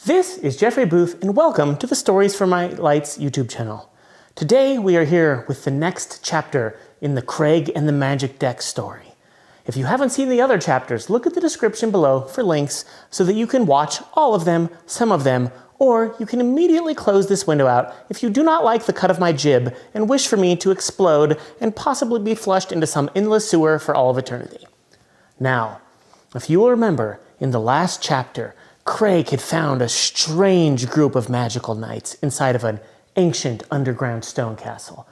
This is Jeffrey Booth, and welcome to the Stories for My Lights YouTube channel. Today we are here with the next chapter in the Craig and the Magic Deck story. If you haven't seen the other chapters, look at the description below for links so that you can watch all of them, some of them, or you can immediately close this window out if you do not like the cut of my jib and wish for me to explode and possibly be flushed into some endless sewer for all of eternity. Now, if you will remember, in the last chapter, Craig had found a strange group of magical knights inside of an ancient underground stone castle.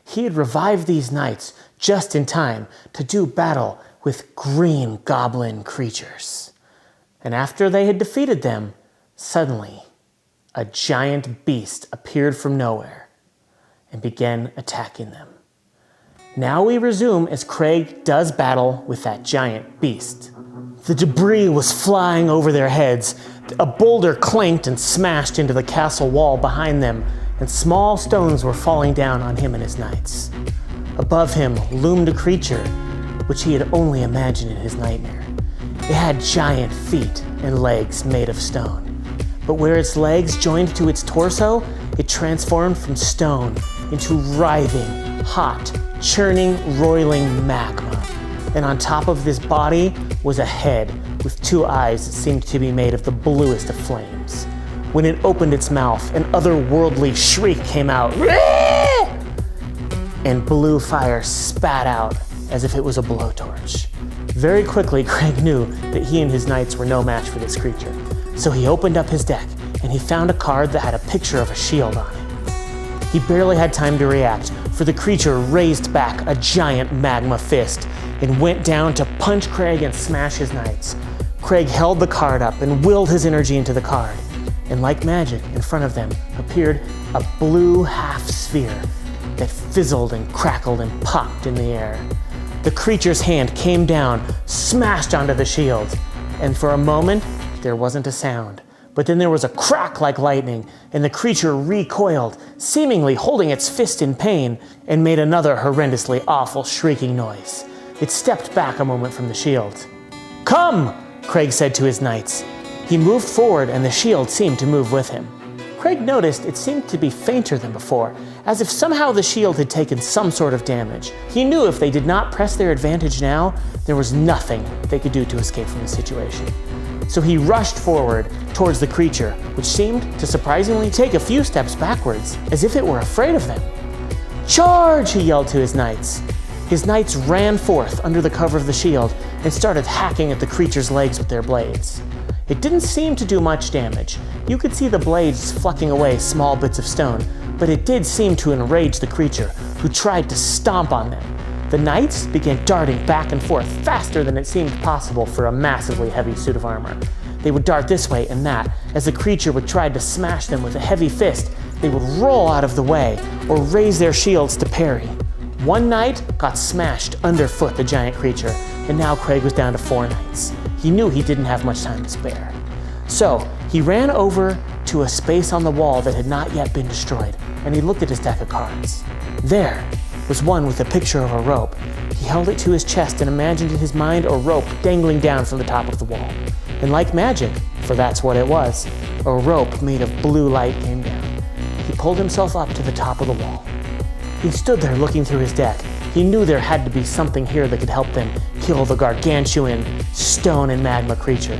He had revived these knights just in time to do battle with green goblin creatures. And after they had defeated them, suddenly a giant beast appeared from nowhere and began attacking them. Now we resume as Craig does battle with that giant beast. The debris was flying over their heads. A boulder clanked and smashed into the castle wall behind them, and small stones were falling down on him and his knights. Above him loomed a creature, which he had only imagined in his nightmare. It had giant feet and legs made of stone, but where its legs joined to its torso, it transformed from stone into writhing, hot, churning, roiling magma. And on top of this body was a head with two eyes that seemed to be made of the bluest of flames. When it opened its mouth, an otherworldly shriek came out, and blue fire spat out as if it was a blowtorch. Very quickly, Craig knew that he and his knights were no match for this creature. So he opened up his deck and he found a card that had a picture of a shield on it. He barely had time to react, for the creature raised back a giant magma fist and went down to punch Craig and smash his knights. Craig held the card up and willed his energy into the card, and like magic, in front of them appeared a blue half sphere that fizzled and crackled and popped in the air. The creature's hand came down, smashed onto the shield, and for a moment there wasn't a sound. But then there was a crack like lightning, and the creature recoiled, seemingly holding its fist in pain, and made another horrendously awful shrieking noise. It stepped back a moment from the shield. "Come!" Craig said to his knights. He moved forward, and the shield seemed to move with him. Craig noticed it seemed to be fainter than before, as if somehow the shield had taken some sort of damage. He knew if they did not press their advantage now, there was nothing they could do to escape from the situation. So he rushed forward towards the creature, which seemed to surprisingly take a few steps backwards, as if it were afraid of them. "Charge!" he yelled to his knights. His knights ran forth under the cover of the shield and started hacking at the creature's legs with their blades. It didn't seem to do much damage. You could see the blades flecking away small bits of stone, but it did seem to enrage the creature, who tried to stomp on them. The knights began darting back and forth faster than it seemed possible for a massively heavy suit of armor. They would dart this way and that. As the creature would try to smash them with a heavy fist, they would roll out of the way or raise their shields to parry. One knight got smashed underfoot the giant creature, and now Craig was down to 4 knights. He knew he didn't have much time to spare. So he ran over to a space on the wall that had not yet been destroyed, and he looked at his deck of cards. There was one with a picture of a rope. He held it to his chest and imagined in his mind a rope dangling down from the top of the wall. And like magic, for that's what it was, a rope made of blue light came down. He pulled himself up to the top of the wall. He stood there looking through his deck. He knew there had to be something here that could help them kill the gargantuan stone and magma creature.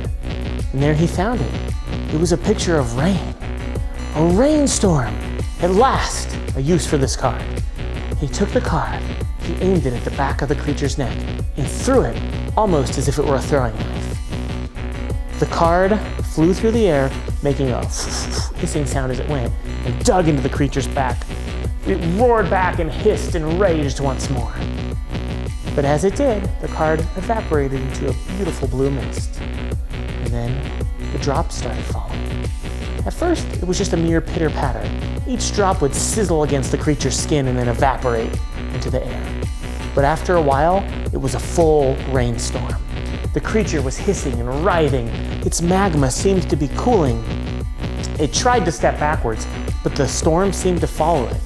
And there he found it. It was a picture of rain. A rainstorm! At last, a use for this card. He took the card, he aimed it at the back of the creature's neck, and threw it almost as if it were a throwing knife. The card flew through the air, making a hissing sound as it went, and dug into the creature's back. It roared back and hissed and raged once more. But as it did, the card evaporated into a beautiful blue mist. And then the drops started falling. At first, it was just a mere pitter-patter. Each drop would sizzle against the creature's skin and then evaporate into the air. But after a while, it was a full rainstorm. The creature was hissing and writhing. Its magma seemed to be cooling. It tried to step backwards, but the storm seemed to follow it.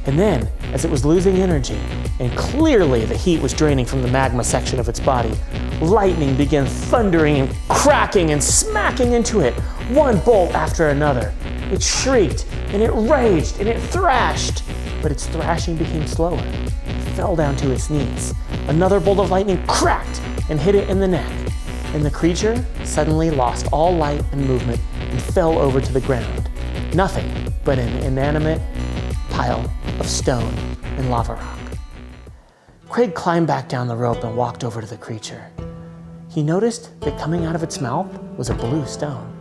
And then, as it was losing energy, and clearly the heat was draining from the magma section of its body, Lightning began thundering and cracking and smacking into it, one bolt after another. It shrieked, and it raged, and it thrashed, but its thrashing became slower. It fell down to its knees. Another bolt of lightning cracked and hit it in the neck, and the creature suddenly lost all light and movement and fell over to the ground. Nothing but an inanimate pile of stone and lava rock. Craig climbed back down the rope and walked over to the creature. He noticed that coming out of its mouth was a blue stone.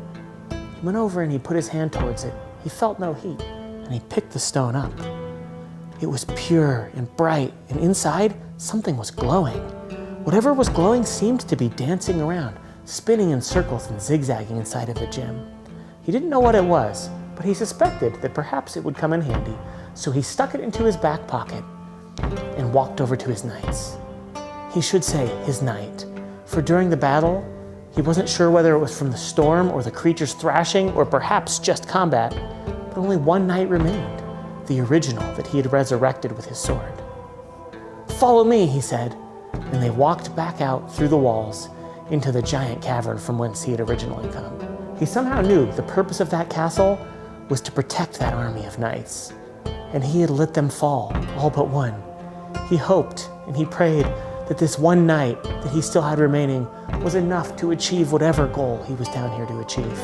He went over and he put his hand towards it. He felt no heat, and he picked the stone up. It was pure and bright, and inside, something was glowing. Whatever was glowing seemed to be dancing around, spinning in circles and zigzagging inside of the gem. He didn't know what it was, but he suspected that perhaps it would come in handy, so he stuck it into his back pocket and walked over to his knights. He should say his knight, for during the battle, he wasn't sure whether it was from the storm or the creature's thrashing or perhaps just combat, but only one knight remained, the original that he had resurrected with his sword. "Follow me," he said, and they walked back out through the walls into the giant cavern from whence he had originally come. He somehow knew the purpose of that castle was to protect that army of knights, and he had let them fall, all but one. He hoped and he prayed that this one knight that he still had remaining was enough to achieve whatever goal he was down here to achieve.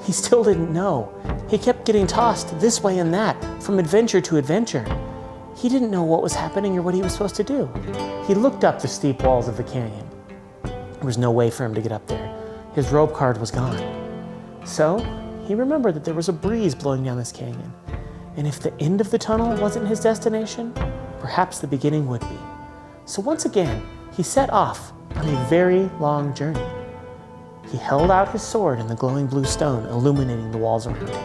He still didn't know. He kept getting tossed this way and that, from adventure to adventure. He didn't know what was happening or what he was supposed to do. He looked up the steep walls of the canyon. There was no way for him to get up there. His rope card was gone. So he remembered that there was a breeze blowing down this canyon, and if the end of the tunnel wasn't his destination, perhaps the beginning would be. So once again, he set off on a very long journey. He held out his sword in the glowing blue stone, illuminating the walls around him.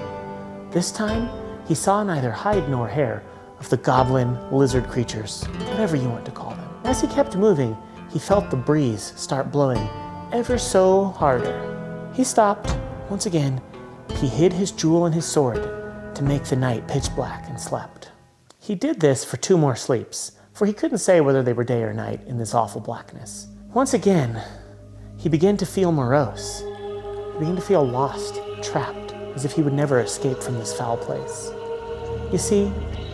This time, he saw neither hide nor hair of the goblin, lizard creatures, whatever you want to call them. As he kept moving, he felt the breeze start blowing ever so harder. He stopped. Once again, he hid his jewel in his sword to make the night pitch black and slept. He did this for 2 more sleeps, for he couldn't say whether they were day or night in this awful blackness. Once again, he began to feel morose. He began to feel lost, trapped, as if he would never escape from this foul place. You see,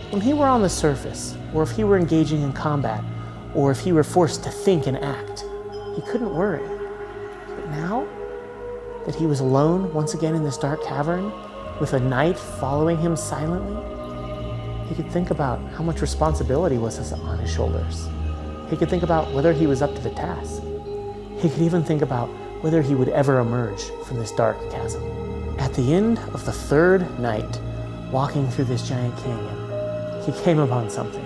when he were on the surface, or if he were engaging in combat, or if he were forced to think and act, he couldn't worry. But now that he was alone once again in this dark cavern, with a knight following him silently, he could think about how much responsibility was on his shoulders. He could think about whether he was up to the task. He could even think about whether he would ever emerge from this dark chasm. At the end of the 3rd night, walking through this giant canyon, he came upon something.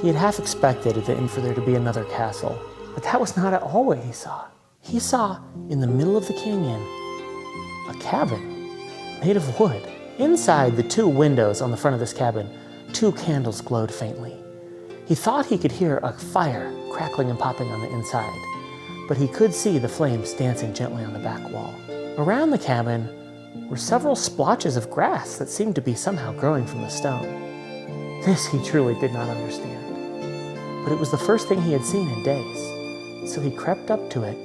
He had half expected at the end for there to be another castle, but that was not at all what he saw. He saw, in the middle of the canyon, a cabin made of wood. Inside the 2 windows on the front of this cabin, 2 candles glowed faintly. He thought he could hear a fire crackling and popping on the inside, but he could see the flames dancing gently on the back wall. Around the cabin were several splotches of grass that seemed to be somehow growing from the stone. This he truly did not understand, but it was the first thing he had seen in days, so he crept up to it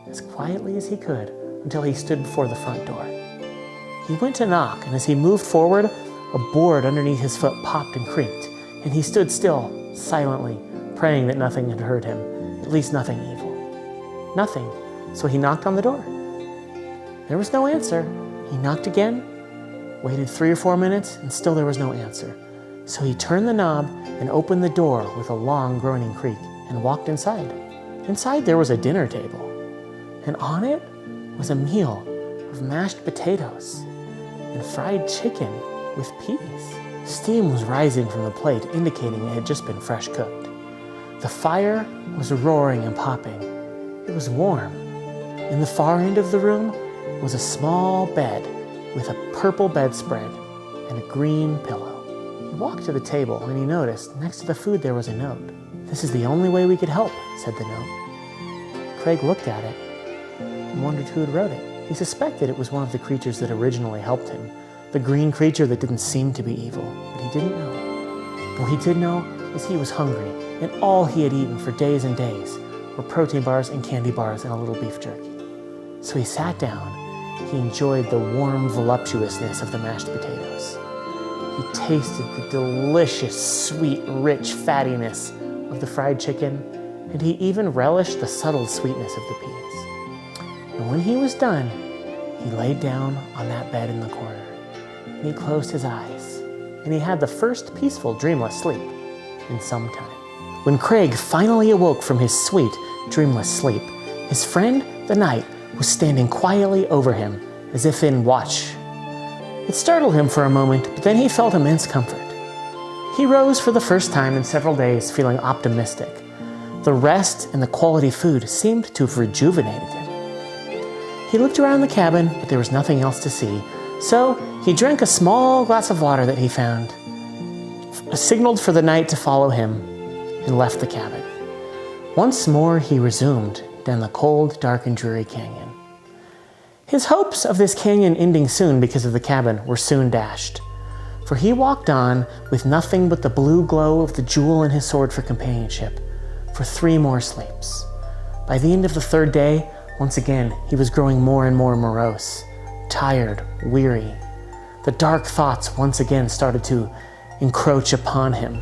as quietly as he could until he stood before the front door. He went to knock, and as he moved forward, a board underneath his foot popped and creaked, and he stood still, silently, praying that nothing had hurt him, at least nothing evil. Nothing, so he knocked on the door. There was no answer. He knocked again, waited 3 or 4 minutes, and still there was no answer. So he turned the knob and opened the door with a long groaning creak and walked inside. Inside there was a dinner table, and on it was a meal of mashed potatoes and fried chicken with peas. Steam was rising from the plate, indicating it had just been fresh cooked. The fire was roaring and popping. It was warm. In the far end of the room was a small bed with a purple bedspread and a green pillow. He walked to the table and he noticed next to the food there was a note. "This is the only way we could help," said the note. Craig looked at it and wondered who had wrote it. He suspected it was one of the creatures that originally helped him, the green creature that didn't seem to be evil, but he didn't know. What he did know is he was hungry, and all he had eaten for days and days were protein bars and candy bars and a little beef jerky. So he sat down. He enjoyed the warm voluptuousness of the mashed potatoes. He tasted the delicious, sweet, rich fattiness of the fried chicken, and he even relished the subtle sweetness of the peas. And when he was done, he laid down on that bed in the corner, and he closed his eyes, and he had the first peaceful, dreamless sleep in some time. When Craig finally awoke from his sweet, dreamless sleep, his friend, the night, was standing quietly over him, as if in watch. It startled him for a moment, but then he felt immense comfort. He rose for the first time in several days, feeling optimistic. The rest and the quality food seemed to have rejuvenated him. He looked around the cabin, but there was nothing else to see, so he drank a small glass of water that he found, signaled for the night to follow him, and left the cabin. Once more he resumed down the cold, dark, and dreary canyon. His hopes of this canyon ending soon because of the cabin were soon dashed, for he walked on with nothing but the blue glow of the jewel in his sword for companionship for 3 more sleeps. By the end of the 3rd day, once again, he was growing more and more morose, tired, weary. The dark thoughts once again started to encroach upon him.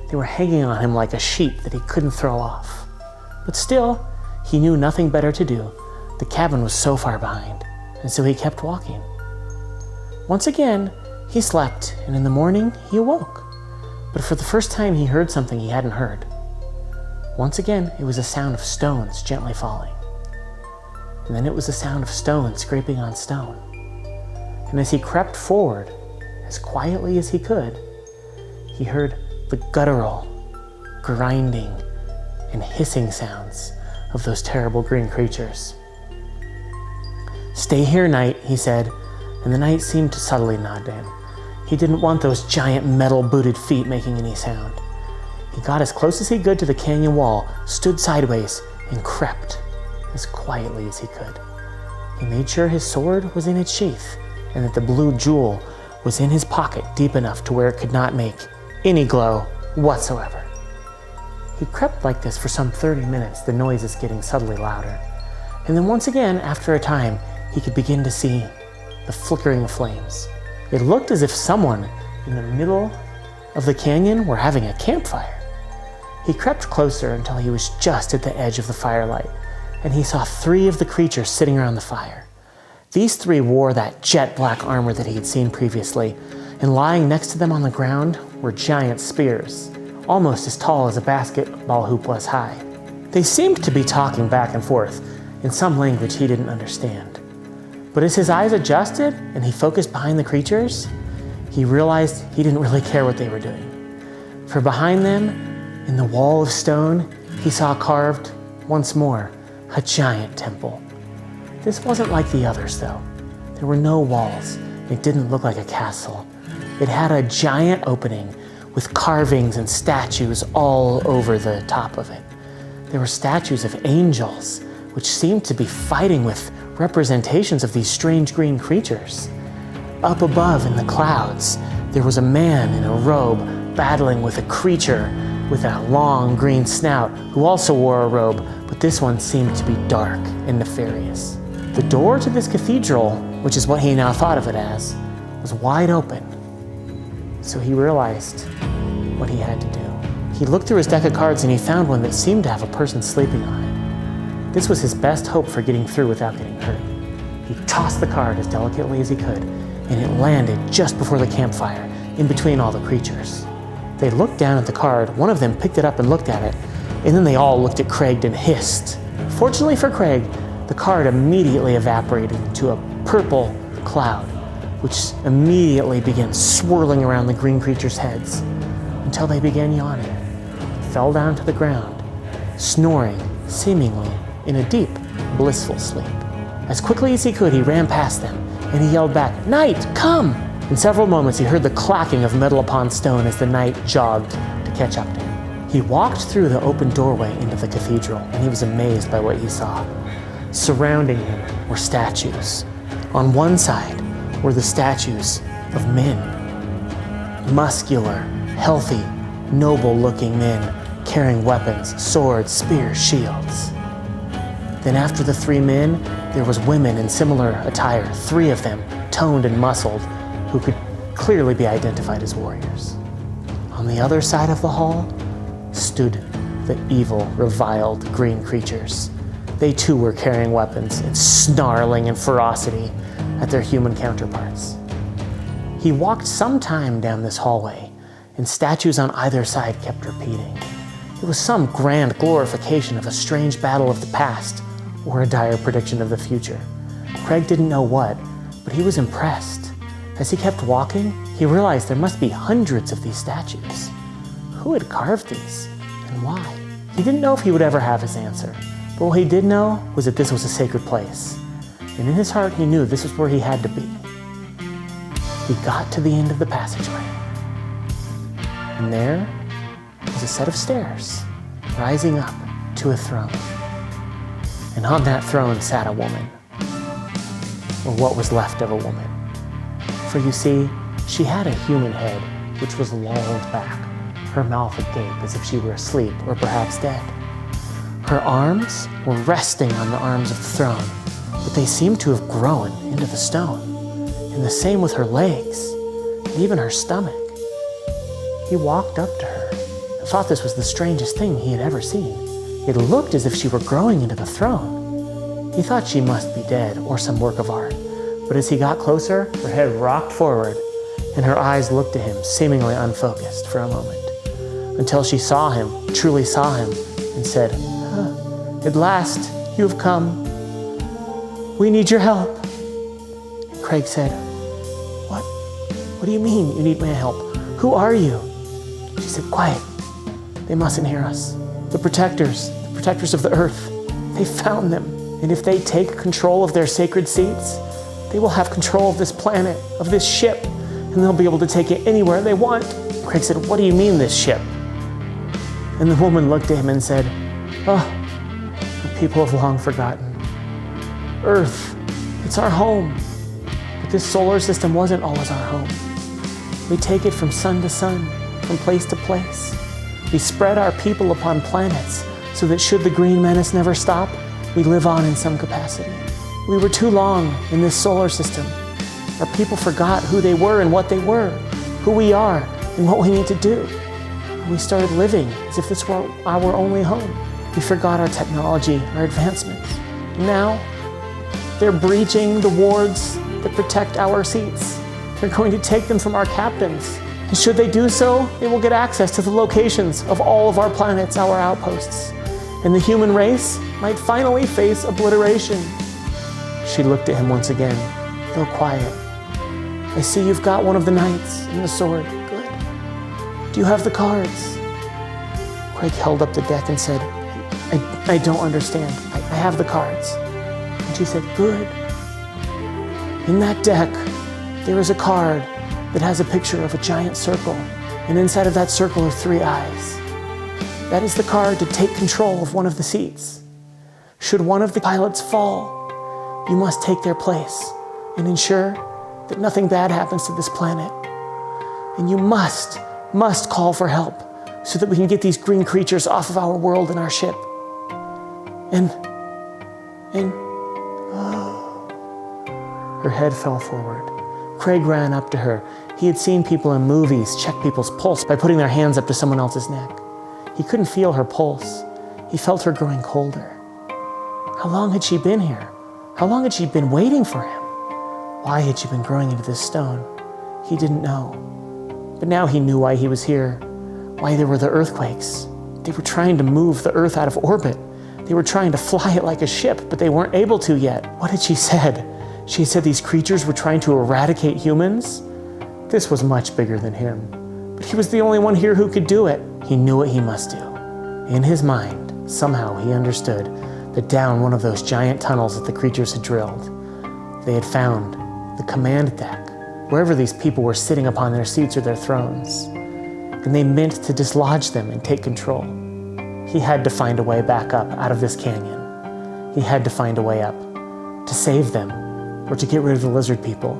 They were hanging on him like a sheet that he couldn't throw off. But still, he knew nothing better to do. The cabin was so far behind, and so he kept walking. Once again, he slept, and in the morning, he awoke. But for the first time, he heard something he hadn't heard. Once again, it was a sound of stones gently falling. And then it was a sound of stone scraping on stone. And as he crept forward, as quietly as he could, he heard the guttural, grinding, and hissing sounds of those terrible green creatures. "Stay here, Night," he said, and the Night seemed to subtly nod to him. He didn't want those giant metal-booted feet making any sound. He got as close as he could to the canyon wall, stood sideways, and crept as quietly as he could. He made sure his sword was in its sheath, and that the blue jewel was in his pocket deep enough to where it could not make any glow whatsoever. He crept like this for some 30 minutes, the noises getting subtly louder. And then once again, after a time, he could begin to see the flickering of flames. It looked as if someone in the middle of the canyon were having a campfire. He crept closer until he was just at the edge of the firelight, and he saw 3 of the creatures sitting around the fire. These 3 wore that jet black armor that he had seen previously, and lying next to them on the ground were giant spears, almost as tall as a basketball hoop was high. They seemed to be talking back and forth in some language he didn't understand. But as his eyes adjusted and he focused behind the creatures, he realized he didn't really care what they were doing. For behind them, in the wall of stone, he saw carved, once more, a giant temple. This wasn't like the others, though. There were no walls. It didn't look like a castle. It had a giant opening with carvings and statues all over the top of it. There were statues of angels, which seemed to be fighting with representations of these strange green creatures. Up above in the clouds, there was a man in a robe battling with a creature with a long green snout who also wore a robe, but this one seemed to be dark and nefarious. The door to this cathedral, which is what he now thought of it as, was wide open. So he realized what he had to do. He looked through his deck of cards and he found one that seemed to have a person sleeping on it. This was his best hope for getting through without getting hurt. He tossed the card as delicately as he could, and it landed just before the campfire, in between all the creatures. They looked down at the card, one of them picked it up and looked at it, and then they all looked at Craig and hissed. Fortunately for Craig, the card immediately evaporated into a purple cloud, which immediately began swirling around the green creatures' heads until they began yawning, fell down to the ground, snoring, seemingly in a deep, blissful sleep. As quickly as he could, he ran past them, and he yelled back, "Night, come!" In several moments, he heard the clacking of metal upon stone as the Knight jogged to catch up to him. He walked through the open doorway into the cathedral, and he was amazed by what he saw. Surrounding him were statues. On one side were the statues of men. Muscular, healthy, noble-looking men carrying weapons, swords, spears, shields. Then after the 3 men, there was women in similar attire, 3 of them, toned and muscled, who could clearly be identified as warriors. On the other side of the hall stood the evil, reviled green creatures. They too were carrying weapons and snarling in ferocity at their human counterparts. He walked some time down this hallway, and statues on either side kept repeating. It was some grand glorification of a strange battle of the past, or a dire prediction of the future. Craig didn't know what, but he was impressed. As he kept walking, he realized there must be hundreds of these statues. Who had carved these, and why? He didn't know if he would ever have his answer, but what he did know was that this was a sacred place, and in his heart he knew this was where he had to be. He got to the end of the passageway, and there was a set of stairs rising up to a throne. And on that throne sat a woman, or what was left of a woman. For you see, she had a human head which was lolled back, her mouth agape as if she were asleep or perhaps dead. Her arms were resting on the arms of the throne, but they seemed to have grown into the stone. And the same with her legs, and even her stomach. He walked up to her and thought this was the strangest thing he had ever seen. It looked as if she were growing into the throne. He thought she must be dead or some work of art, but as he got closer, her head rocked forward and her eyes looked at him, seemingly unfocused for a moment, until she saw him, truly saw him, and said, "At last, you have come. We need your help." Craig said, What do you mean you need my help? Who are you?" She said, "Quiet. They mustn't hear us. The protectors of the earth, they found them. And if they take control of their sacred seats, they will have control of this planet, of this ship, and they'll be able to take it anywhere they want." Craig said, "What do you mean, this ship?" And the woman looked at him and said, "Oh, the people have long forgotten. Earth, it's our home. But this solar system wasn't always our home. We take it from sun to sun, from place to place. We spread our people upon planets so that should the green menace never stop, we live on in some capacity. We were too long in this solar system. Our people forgot who they were and what they were, who we are and what we need to do. And we started living as if this were our only home. We forgot our technology, our advancements. Now, they're breaching the wards that protect our seats. They're going to take them from our captains. And should they do so, they will get access to the locations of all of our planets, our outposts. And the human race might finally face obliteration." She looked at him once again, though quiet. "I see you've got one of the knights and the sword. Good. Do you have the cards?" Craig held up the deck and said, I don't understand. I have the cards." And she said, "Good. In that deck, there is a card that has a picture of a giant circle, and inside of that circle are 3 eyes. That is the card to take control of one of the seats. Should one of the pilots fall, you must take their place and ensure that nothing bad happens to this planet. And you must call for help so that we can get these green creatures off of our world and our ship. And Her head fell forward. Craig ran up to her. He had seen people in movies check people's pulse by putting their hands up to someone else's neck. He couldn't feel her pulse. He felt her growing colder. How long had she been here? How long had she been waiting for him? Why had she been growing into this stone? He didn't know. But now he knew why he was here, why there were the earthquakes. They were trying to move the Earth out of orbit. They were trying to fly it like a ship, but they weren't able to yet. What had she said? She said these creatures were trying to eradicate humans? This was much bigger than him. But he was the only one here who could do it. He knew what he must do. In his mind, somehow he understood that down one of those giant tunnels that the creatures had drilled, they had found the command deck, wherever these people were sitting upon their seats or their thrones. And they meant to dislodge them and take control. He had to find a way back up out of this canyon. He had to find a way up to save them or to get rid of the lizard people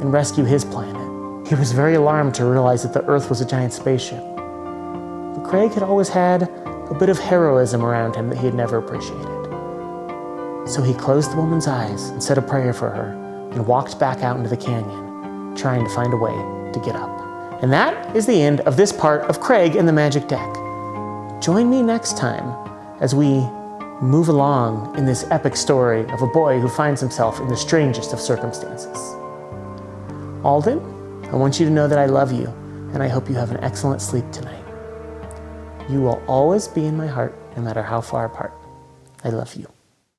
and rescue his planet. He was very alarmed to realize that the Earth was a giant spaceship. But Craig had always had a bit of heroism around him that he had never appreciated. So he closed the woman's eyes and said a prayer for her and walked back out into the canyon, trying to find a way to get up. And that is the end of this part of Craig and the Magic Deck. Join me next time as we move along in this epic story of a boy who finds himself in the strangest of circumstances. Alden, I want you to know that I love you, and I hope you have an excellent sleep tonight. You will always be in my heart, no matter how far apart. I love you.